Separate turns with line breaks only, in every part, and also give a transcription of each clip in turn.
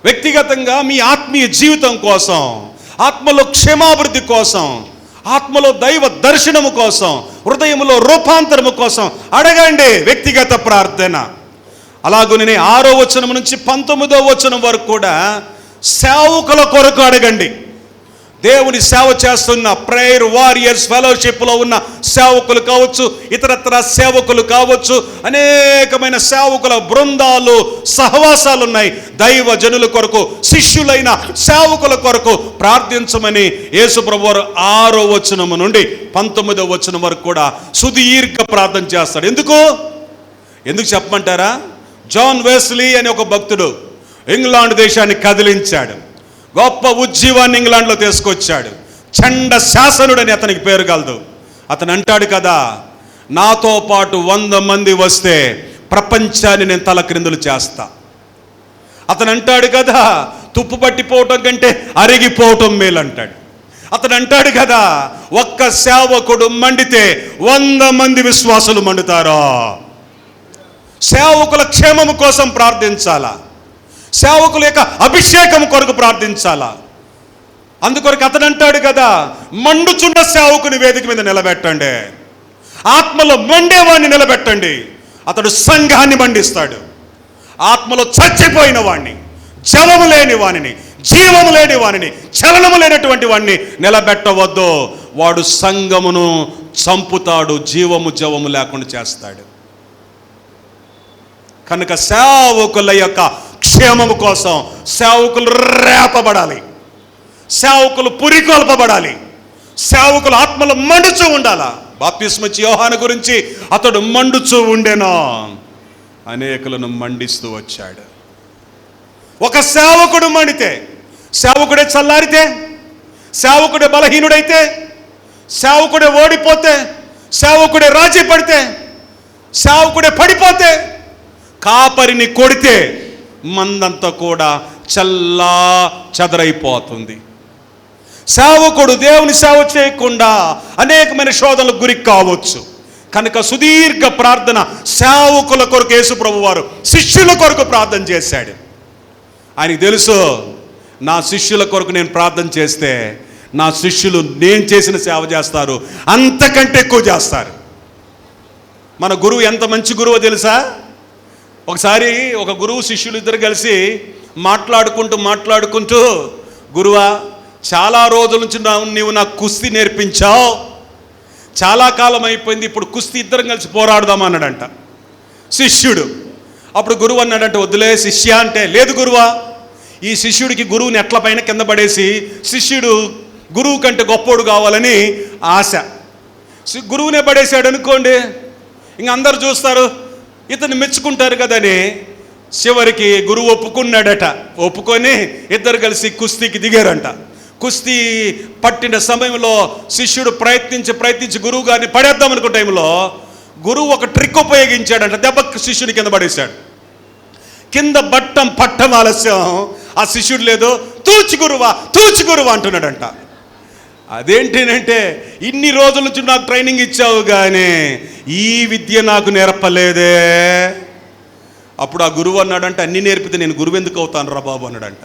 వ్యక్తిగతంగా మీ ఆత్మీయ జీవితం కోసం, ఆత్మలో క్షేమాభివృద్ధి కోసం, ఆత్మలో దైవ దర్శనము కోసం, హృదయంలో రూపాంతరము కోసం అడగండి. వ్యక్తిగత ప్రార్థన. అలాగునే 6వ వచనం నుంచి 19వ వచనం వరకు కూడా సేవకుల కొరకు అడగండి. దేవుని సేవ చేస్తున్న ప్రేయర్ వారియర్స్ ఫెలోషిప్లో ఉన్న సేవకులు కావచ్చు, ఇతరత్ర సేవకులు కావచ్చు, అనేకమైన సేవకుల బృందాలు, సహవాసాలు ఉన్నాయి. దైవ జనుల కొరకు, శిష్యులైన సేవకుల కొరకు ప్రార్థించమని యేసు ప్రభువారు 6వ వచనం నుండి 19వ వచనం వరకు కూడా సుదీర్ఘ ప్రార్థన చేస్తాడు. ఎందుకు చెప్పమంటారా? జాన్ వెస్లీ అనే ఒక భక్తుడు ఇంగ్లాండ్ దేశాన్ని కదిలించాడు. గొప్ప ఉజ్జీవాన్ని ఇంగ్లాండ్లో తీసుకొచ్చాడు. చండ శాసనుడు అని అతనికి పేరు కలదు. అతను అంటాడు కదా, నాతో పాటు 100 మంది వస్తే ప్రపంచాన్ని నేను తలక్రిందులు చేస్తా. అతను అంటాడు కదా, తుప్పు పట్టిపోవటం కంటే అరిగిపోవటం మేలంటాడు. అతను అంటాడు కదా, ఒక్క సేవకుడు మండితే 100 మంది విశ్వాసులు మండుతారో. సేవకుల క్షేమము కోసం ప్రార్థించాలా, సేవకుల యొక్క అభిషేకం కొరకు ప్రార్థించాలా. అందుకొరకు అతను అంటాడు కదా, మండుచున్న సేవకుని వేదిక మీద నిలబెట్టండి, ఆత్మలో మండేవాడిని నిలబెట్టండి. అతడు సంఘాన్ని మండిస్తాడు. ఆత్మలో చచ్చిపోయిన వాణ్ణి, జవము లేని వాణిని, జీవము లేని వాణిని, చలనము లేనటువంటి వాణ్ణి నిలబెట్టవద్దు. వాడు సంఘమును చంపుతాడు, జీవము జవము లేకుండా చేస్తాడు. కనుక సేవకుల యొక్క క్షేమము కోసం సేవకులు రేపబడాలి, సేవకులు పురికొల్పబడాలి, సేవకులు ఆత్మలో మండుచూ ఉండాలా. బాప్తిస్మిచ్చి యోహాను గురించి అతడు మండుచూ ఉండెను, అనేకులను మండిస్తూ వచ్చాడు. ఒక సేవకుడు మండితే, సేవకుడే చల్లారితే, సేవకుడే బలహీనుడైతే, సేవకుడే ఓడిపోతే, సేవకుడే రాజీ పడితే, సేవకుడే పడిపోతే, కాపరిని కొడితే మందంతా కూడా చల్లా చెదరైపోతుంది. సేవకుడు దేవుని సేవ చేయకుండా అనేకమైన శోధనలకు గురి కావచ్చు. కనుక సుదీర్ఘ ప్రార్థన సేవకుల కొరకు యేసు ప్రభువారు శిష్యుల కొరకు ప్రార్థన చేశాడు. ఆయనకు తెలుసు, నా శిష్యుల కొరకు నేను ప్రార్థన చేస్తే నా శిష్యులు నేను చేసిన సేవ చేస్తారు, అంతకంటే ఎక్కువ చేస్తారు. మన గురువు ఎంత మంచి గురువో తెలుసా? ఒకసారి ఒక గురువు శిష్యులు ఇద్దరు కలిసి మాట్లాడుకుంటూ గురువా, చాలా రోజుల నుంచి నీవు నాకు కుస్తీ నేర్పించావు, చాలా కాలం అయిపోయింది, ఇప్పుడు కుస్తీ ఇద్దరం కలిసి పోరాడదాం అన్నాడంట శిష్యుడు. అప్పుడు గురువు అన్నాడంట, వద్దులే శిష్య అంటే, లేదు గురువా, ఈ శిష్యుడికి గురువుని ఎట్ల పైన కింద పడేసి శిష్యుడు గురువు కంటే గొప్పోడు కావాలని ఆశ. గురువునే పడేశాడు అనుకోండి, ఇంక అందరు చూస్తారు, ఇతన్ని మెచ్చుకుంటారు కదని చివరికి గురువు ఒప్పుకున్నాడట. ఒప్పుకొని ఇద్దరు కలిసి కుస్తీకి దిగారంట. కుస్తీ పట్టిన సమయంలో శిష్యుడు ప్రయత్నించి గురువు గారిని పడేద్దాం అనుకున్న టైంలో గురువు ఒక ట్రిక్ ఉపయోగించాడంట. దెబ్బకి శిష్యుని కింద పడేశాడు. కింద పట్టం ఆలస్యం. ఆ శిష్యుడు లేదు, తూచి గురువా అంటున్నాడంట. అదేంటంటే, ఇన్ని రోజుల నుంచి నాకు ట్రైనింగ్ ఇచ్చావు కానీ ఈ విద్య నాకు నేర్పలేదే. అప్పుడు ఆ గురువు అన్నాడంట, అన్ని నేర్పితే నేను గురువు ఎందుకు అవుతాను రా బాబు అన్నాడంట.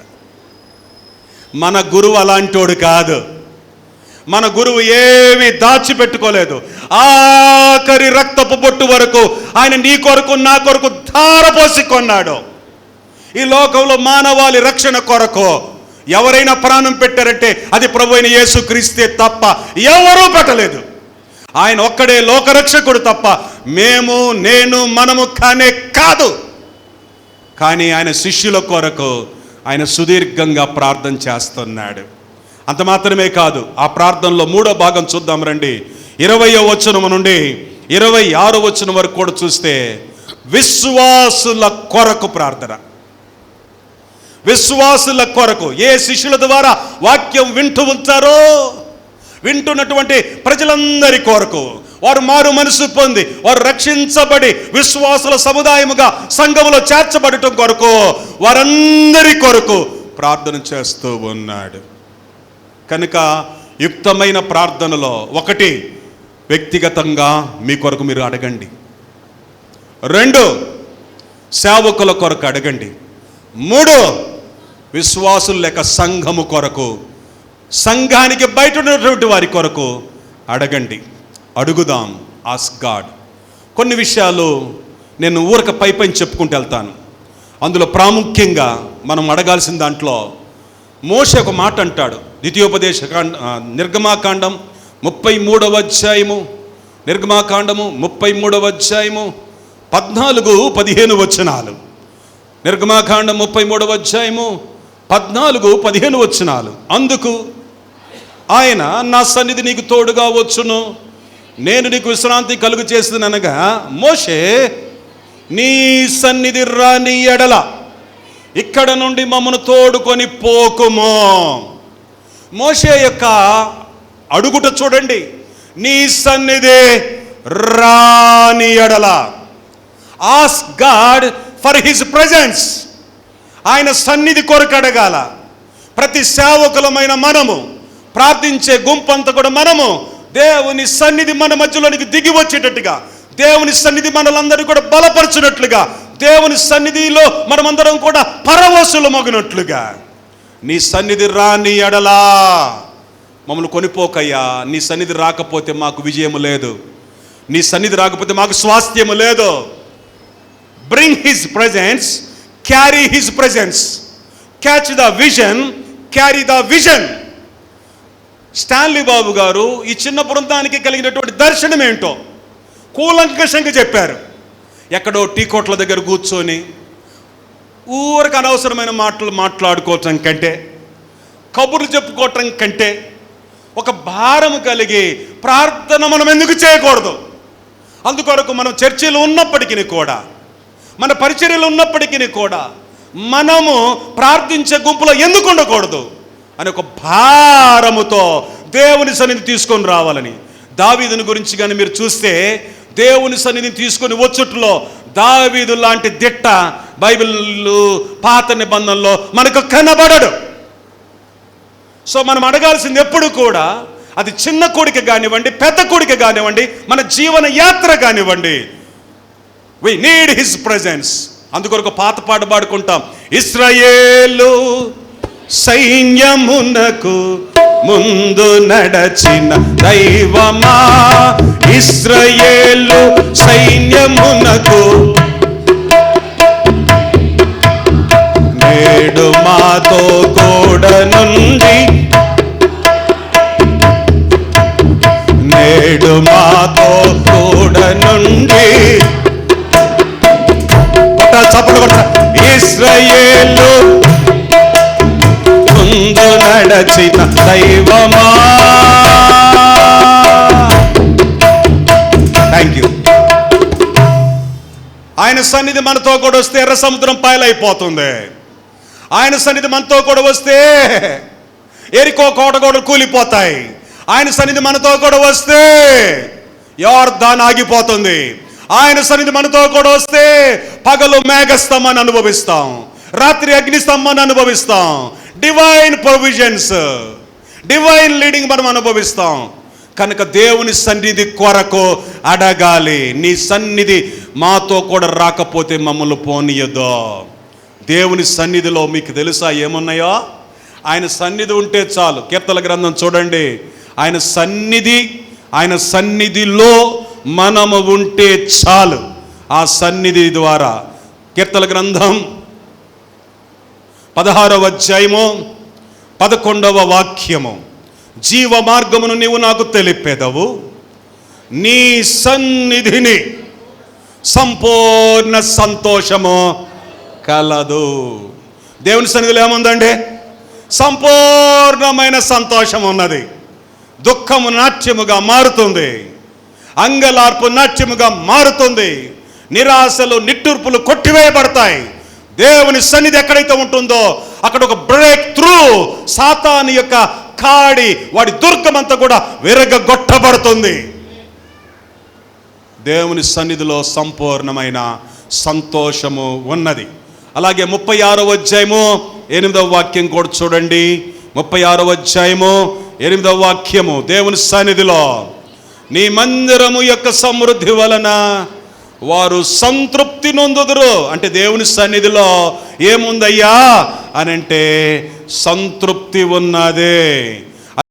మన గురువు అలాంటోడు కాదు. మన గురువు ఏమీ దాచిపెట్టుకోలేదు. ఆఖరి రక్తపు బొట్టు వరకు ఆయన నీ కొరకు నా కొరకు ధారపోసి కొన్నాడు. ఈ లోకంలో మానవాళి రక్షణ కొరకు ఎవరైనా ప్రాణం పెట్టారంటే అది ప్రభు అయిన యేసుక్రీస్తే తప్ప ఎవరూ పెట్టలేదు. ఆయన ఒక్కడే లోకరక్షకుడు తప్ప మనము కానే కాదు. కానీ ఆయన శిష్యుల కొరకు ఆయన సుదీర్ఘంగా ప్రార్థన చేస్తున్నాడు. అంత మాత్రమే కాదు, ఆ ప్రార్థనలో 3వ భాగం చూద్దాం రండి. 20వ వచనం నుండి 26వ వచనం వరకు కూడా చూస్తే విశ్వాసుల కొరకు ప్రార్థన. విశ్వాసుల కొరకు, ఏ శిష్యుల ద్వారా వాక్యం వింటూ ఉంటారో వింటున్నటువంటి ప్రజలందరి కొరకు, వారు మారు మనసు పొంది వారు రక్షించబడి విశ్వాసుల సముదాయముగా సంఘములో చేర్చబడటం కొరకు, వారందరి కొరకు ప్రార్థన చేస్తూ ఉన్నాడు. కనుక యుక్తమైన ప్రార్థనలో 1 వ్యక్తిగతంగా మీ కొరకు మీరు అడగండి. 2 సేవకుల కొరకు అడగండి. 3 విశ్వాసులు లేక సంఘము కొరకు, సంఘానికి బయట ఉన్నటువంటి వారి కొరకు అడగండి. అడుగుదాం. Ask God. కొన్ని విషయాలు నేను ఊరక పై చెప్పుకుంటూ వెళ్తాను. అందులో ప్రాముఖ్యంగా మనం అడగాల్సిన దాంట్లో మోషే ఒక మాట అంటాడు. నిర్గమాకాండం 33వ అధ్యాయము, నిర్గమాకాండము 33వ అధ్యాయము 14-15 వచనాలు. నిర్గమాకాండం 33వ అధ్యాయము 14-15 వచనాలు. అందుకు ఆయన, నా సన్నిధి నీకు తోడుగా వచ్చును, నేను నీకు విశ్రాంతి కలుగు చేసిననగా, మోషే నీ సన్నిధి రాని ఎడల ఇక్కడ నుండి మమ్మను తోడుకొని పోకుమో. మోషే యొక్క అడుగుట చూడండి. నీ సన్నిధి రాని ఎడల. Ask God for his presence. ఆయన సన్నిధి కొరకు అడగాల. ప్రతి సేవకులమైన మనము, ప్రార్థించే గుంపంతా కూడా మనము దేవుని సన్నిధి మన మధ్యలోనికి దిగి వచ్చేటట్టుగా, దేవుని సన్నిధి మనలందరూ కూడా బలపరచునట్లుగా, దేవుని సన్నిధిలో మనమందరం కూడా పరవశులు మగినట్లుగా, నీ సన్నిధి రాని ఎడలా మమ్మల్ని కొనిపోకయ్యా. నీ సన్నిధి రాకపోతే మాకు విజయము లేదు, నీ సన్నిధి రాకపోతే మాకు స్వాస్థ్యము లేదు. Bring his presence, carry his presence, catch the vision, carry the vision. Stanley Babu garu ఈ చిన్న బృందానికి కలిగినటువంటి దర్శనం ఏంటో కూలంకషంగా చెప్పారు. ఎక్కడో టీ కోట్ల దగ్గర కూర్చొని ఊరికి అనవసరమైన మాటలు మాట్లాడుకోవటం కంటే, కబుర్లు చెప్పుకోవటం కంటే, ఒక భారం కలిగి ప్రార్థన మనం ఎందుకు చేయకూడదు? అందుకొరకు మనం చర్చిలో ఉన్నప్పటికీ కూడా, మన పరిచర్యలు ఉన్నప్పటికీ కూడా మనము ప్రార్థించే గుంపులో ఎందుకు ఉండకూడదు అని ఒక భారముతో దేవుని సన్నిధి తీసుకొని రావాలని. దావీదుని గురించి కానీ మీరు చూస్తే, దేవుని సన్నిధిని తీసుకొని వచ్చుట్లో దావీదు లాంటి దిట్ట బైబిల్ పాత నిబంధనలో మనకు కనబడడు. సో మనం అడగాల్సింది ఎప్పుడు కూడా, అది చిన్న కోడిక కానివ్వండి, పెద్ద కోడిక కానివ్వండి, మన జీవన యాత్ర కానివ్వండి, we need his presence. అందుకొరకు పాత పాట పాడుకుంటాం. ఇశ్రాయేలు సైన్యమునకు ముందు నడచిన దైవమా, ఇశ్రాయేలు సైన్యమునకు నేడు మాతో కూడా నుండి, నేడు మాతో కూడా నుండి, చప్పట్లు కొట్ట. ఇశ్రాయేలు ముందు నడచిన దైవమా. Thank you. ఆయన సన్నిధి మనతో కూడా వస్తే ఎర్ర సముద్రం పాయలైపోతుంది. ఆయన సన్నిధి మనతో కూడా వస్తే ఎరికో కోటగోడలు కూలిపోతాయి. ఆయన సన్నిధి మనతో కూడా వస్తే యోర్దాను ఆగిపోతుంది. ఆయన సన్నిధి మనతో కూడా వస్తే పగలు మేఘస్తంభాన్ని అనుభవిస్తాం, రాత్రి అగ్నిస్తంభాన్ని అనుభవిస్తాం. డివైన్ ప్రొవిజన్స్, డివైన్ లీడింగ్ మనం అనుభవిస్తాం. కనుక దేవుని సన్నిధి కొరకు అడగాలి. నీ సన్నిధి మాతో కూడా రాకపోతే మమ్మల్ని పోనీయదో. దేవుని సన్నిధిలో మీకు తెలుసా ఏమున్నాయో? ఆయన సన్నిధి ఉంటే చాలు. కీర్తన గ్రంథం చూడండి. ఆయన సన్నిధిలో మనము ఉంటే చాలు. ఆ సన్నిధి ద్వారా కీర్తన గ్రంథం 16వ అధ్యాయము 11వ వాక్యము, జీవ మార్గమును నీవు నాకు తెలిపెదవు, నీ సన్నిధిని సంపూర్ణ సంతోషము కలదు. దేవుని సన్నిధిలో ఏముందండి? సంపూర్ణమైన సంతోషం ఉన్నది. దుఃఖము నాట్యముగా మారుతుంది, అంగలార్పు నాట్యముగా మారుతుంది, నిరాశలు నిట్టూర్పులు కొట్టివేయబడతాయి. దేవుని సన్నిధి ఎక్కడైతే ఉంటుందో అక్కడ ఒక బ్రేక్ త్రూ, సాతాను యొక్క కాడి, వాడి దుర్గమంతా కూడా విరగొట్టబడుతుంది. దేవుని సన్నిధిలో సంపూర్ణమైన సంతోషము ఉన్నది. అలాగే 36వ అధ్యాయము 8వ వాక్యం కూడా చూడండి. 36వ అధ్యాయము 8వ వాక్యము, దేవుని సన్నిధిలో నీ మందిరము యొక్క సమృద్ధి వలన వారు సంతృప్తి నొందుదురు. అంటే దేవుని సన్నిధిలో ఏముందయ్యా అని అంటే సంతృప్తి ఉన్నదే.